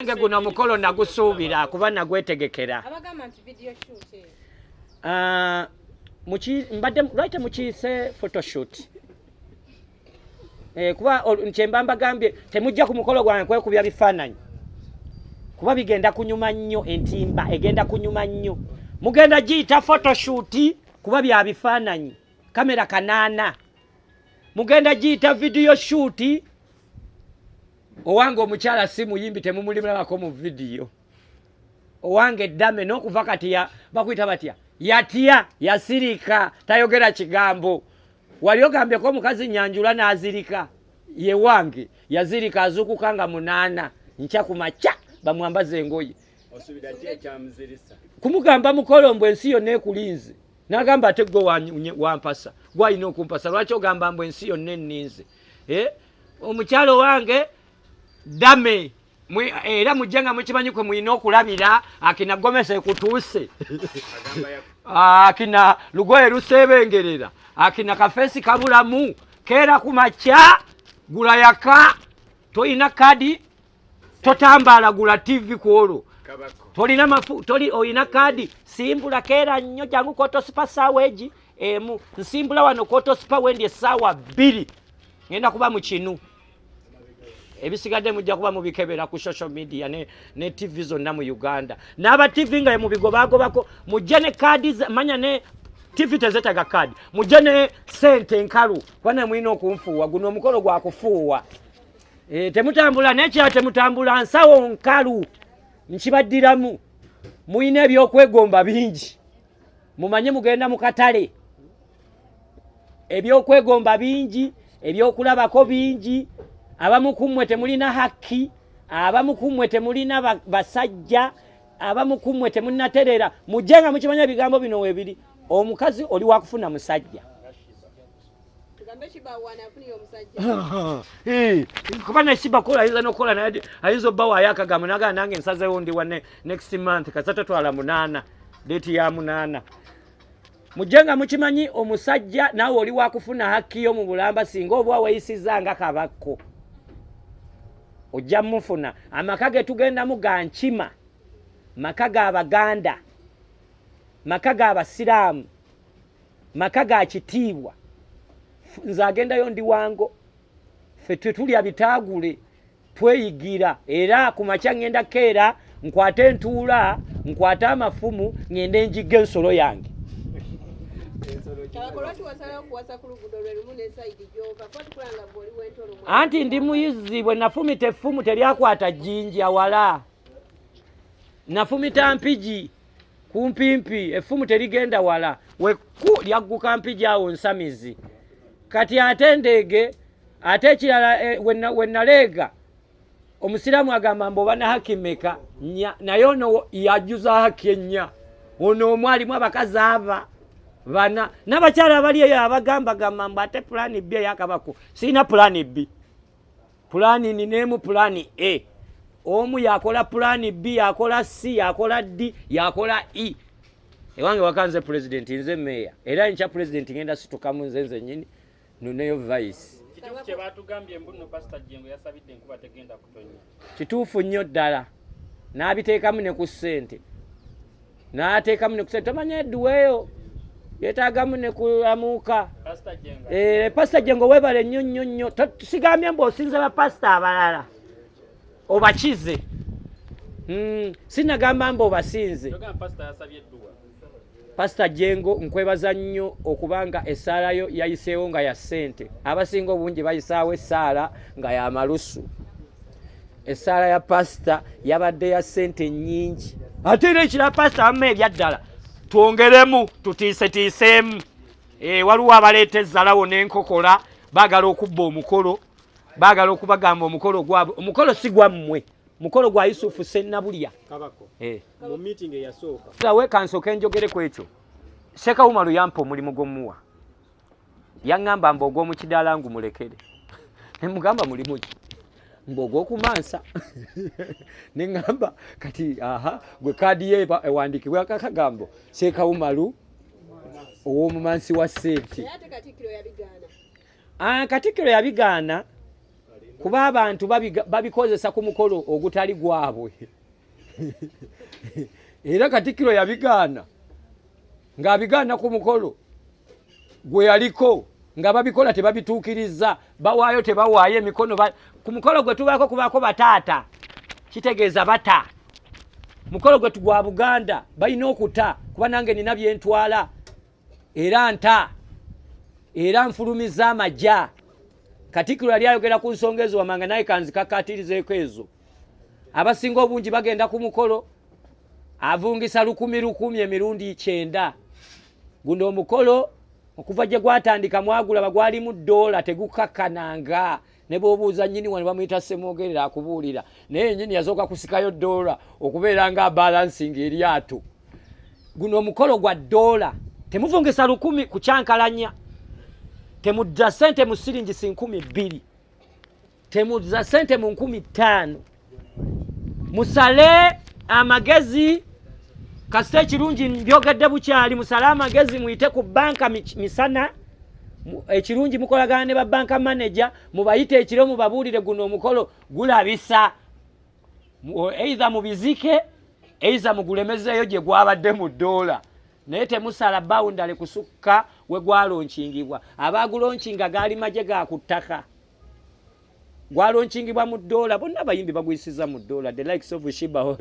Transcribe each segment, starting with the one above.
Nge guno mukolo nagusuubira kuba nagwetegekera. Abagamba nti video shoot. Mbadde lwaki mukiyise photoshoot. Kuba nkyemba mbagambye temujja ku mukolo gwange kwekubya bifaananyi. Kuba bigenda kunyuma nnyo, entimba egenda kunyuma nnyo. Mugenda giyita photoshoot kuba bya bifaananyi. Kamera kanaana. Mugenda giyita video shoot. Owange omukyala si muyimbi temumulimulabako mu video. Owange ddame n'okuva kati bakuyita batya yatya yasirika tayogera kigambo. Wali ogambyeko omukazi nyanjula n'azirika ye wange yazirika azuukuka nga 8 nkya ku makya bamwambaze engoye. Osubira kye kyamuzirisa Kumugamba mukolombwe ensi yonna ekulinze n'agamba ate gwe wampasa gwalina okumpasa lwaki ogamba mbwe ensi yonna enninze. Omukyalo wange dame era mujjanga mukimanyi kwe mulina okulabira akina Gomese kutuuse akina lugoye lusebengerera akina kafesi kabulamu kera ku makya gula yaka toyina kadi totambala gula TV kwolo tolina mafu oyina kadi simbula kera nnyo jangu koto sipa saweji nsimbula wano koto sipa wendi essaawa 2 ngenda kuba mu kinu. Ebisigadde mujja kuba mubikebera ku social media ne TV zonna mu Uganda. N'aba TV nga mu bigobagobako mujje ne kadi manya ne TV tezetaga kadi. Mujje ne sente nkalu kwana mwino okunfuwa guno omukolo gwa kufuwa. Temutambula nekya temutambula nsawo nkalu nkibaddiramu. Muyina ebyokwegomba bingi. Mumanye mugenda mu katale. Ebyokwegomba bingi, ebyokulabako bingi. Abamu kumwe temulina haki, abamu kumwe temulina basajja, abamu kumwe temunnaterera. Mujenga mukimanya bigambo bino webiri. Omukazi oli wakufuna musajja. Tugambe kibawana afuniyo omusajja. Kuba na siba kola ayinza nokola na ayinza bawa yakagamba naga nange nsazewo ndi wane next month kasata twala 8 date ya 8. Mujenga mukimanyi omusajja nawe oli wakufuna haki yo mu bulamba singa obwa wayisizanga kabakko. Ojja mufuna amakage tugenda mu gankima makaga abaganda makaga abasiraamu makaga akitiibwa nze agendayo ndi wango ffe tulya bitagule tweyigira era ku makya ngenda keera nkwate entuula nkwate amafumu ngende njigge ensolo yange. Anti ndi muyizi bwe nafumita effumu teryakwata jinja wala. Nafumita mpiji kumpimpi effumu terigenda wala. Weku lyagguka mpiji awo nsamizi. Kati ate ndege ate kirala wennalega omusiramu agamba mbo bana haki meka nya naye ono yajuza haki ennya. Ono omwalimu abakazi aba bana n'abakyala bali eyo abagamba gamba ate plan B yakabako. Sina plan B. Plan ni nemu plan A. Omu yakola plan B, yakola C, yakola D, yakola E. Ewange wakanze president nze meya. Era ncha president ngenda situkamu nzenze nyini nuneyo vice. Kituufu kye batugambye mbuno Pastor Jengo yasabidde nkuba tegenda kutonya. Kituufu nnyo ddala. N'abiteekamu ne ku ssente. N'ateekamu ne ku ssente. Tomanya edduweeyo. Yetagamu ne kulamuka. Pastor Jengo. Pastor Jengo webale nnyo. Sigambye mbo osinze ba pastor abalala. Obakize. Sinagamba mbo basinze. Togamba pastor yasabye edduwa. Pastor Jengo nkwebaza nnyo okubanga essaalayo yayiseewo nga ya ssente. Abasinga obungi bayisaawo essaala nga ya malusu. Essaala ya pastor yabadde ya ssente nnyingi. Ate era ekira pastor abamu ebyaddala. Twongeremu tutiiseemu. Waliwo abaleeta ezzalawo n'enkokola baagala okubba omukolo baagala okubagamba omukolo gwabwe. Omukolo si gwammwe, mukolo gwa Yusufu Sennabulya. Kabako. Mu meeting eyasooka. Sawe kansooke njogere ku ekyo. Sheeka Umaru yampa omulimu gw'omuwa. Yaŋŋamba mbu ogw'omu kidaala ngumulekere. Ne mugamba mulimu ki? Mbu ogw'okumansa. Ne ŋŋamba kati gwe kaadi ye ewandiikibwa akagambo Sheeka Umaru ow'omumansi wa ssente. Katikkiro yabigaana. Katikkiro yabigaana kuba abantu babikozesa ku mukolo ogutali gwabwe era Katikkiro yabigaana ng'abigaana ku mukolo gwe yaliko nga babikola tebabituukiriza bawaayo tebawaayo emikono ku mukolo gwe tubaako kubaako bataata kitegeeza bata mukolo gwe tugwa Buganda balina okuta kuba nange nina byentwala era nta era nfulumiza amajja Katikkiro yali ayogera ku nsonga ezo wamanga naye kanzikakatirizeeko ezo abasinga obungi bagenda ku mukolo avungisa 10,000 emirundi 9 guno omukolo okuva gye gwatandika mwagula bagwalimu $, tegukakkananga ne bw'obuuza nnyini wano bamuyita Ssemwogerera akubuulira naye nnyini yazooka kusikayo $, okubeera nga balancing eryato guno omukolo gwa $. Temuvungisa 10,000 ku kyankalanya, temudda ssente mu siringi 2,000, temudda ssente mu 5,000. Musale amagezi kasite ekirungi mbyogedde bukyali, musale amagezi muyite ku banka misana ekirungi mukolagana ne banka manager mubayite ekiro mubabuulire guno omukolo gulabisa either mubizike either mugulemezeeyo gye gwabadde mu $. Naye temusala boundary kusukka we gwalonkingibwa. Abagulonkinga gaali maje ga ku ttaka gwalonkingibwa mu $. Bonna abayimbi bagwisiza mu $. The likes of Shiba,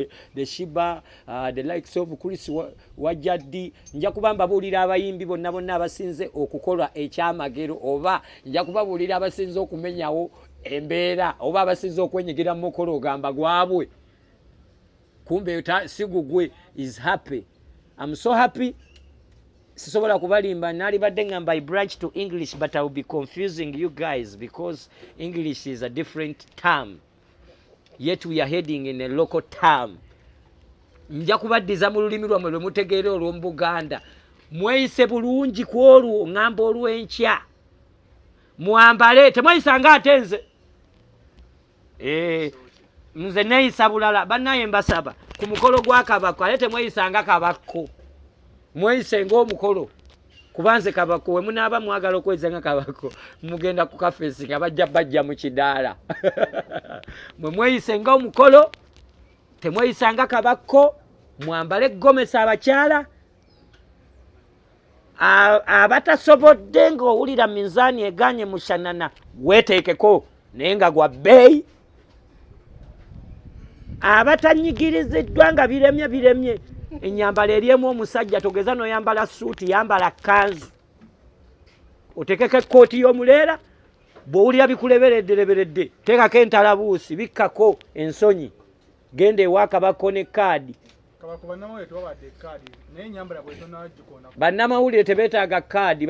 the likes of Chris Wajadi. Nja kubamba buulira abayimbi bonna abasinze okukola ekyamagero, oba nja kubabuulira abasinze okumenyawo embeera, oba abasinze okwenyigira mu mukolo ogamba gwabwe. Kumbe sigugwe is happy. I'm so happy. Sisobola kubalimba nali badde ngamba I branch to English, but I will be confusing you guys because English is a different term. Yet we are heading in a local term. Nja kubaddiza mu lulimi lwammwe lwe mutegeera olw'Omubuganda. Mweyise bulungi ku olwo ngamba olw'enkya. Mwambale temweyisanga ate nze. Nze neeyisa bulala bannaye mbasaba ku mukolo gwa Kabaka ale temweyisanga Kabako. Mweyise ng'omukolo kubanze Kabako we munaaba mwagala okweza nga Kabako mugenda ku kafeesi nga bajja mu kidaala. Mwe mweyise ng'omukolo temweyisanga Kabako, mwambale gomesa abakyala abatasobodde ng'owulira minzaani eganye mushanana weeteekeko naye nga gwa bbeeyi, abatanyigiriziddwa nga biremye ennyambala eryemu omusajja togeza n'oyambala suuti, yambala kanzu otekeko ekkooti y'omuleera, bw'owulira bikuleberedde teekako entalabuusi, bikkako ensonyi, genda ewa Kabako ne kaadi. Bannamawulire tebeetaaga kaadi.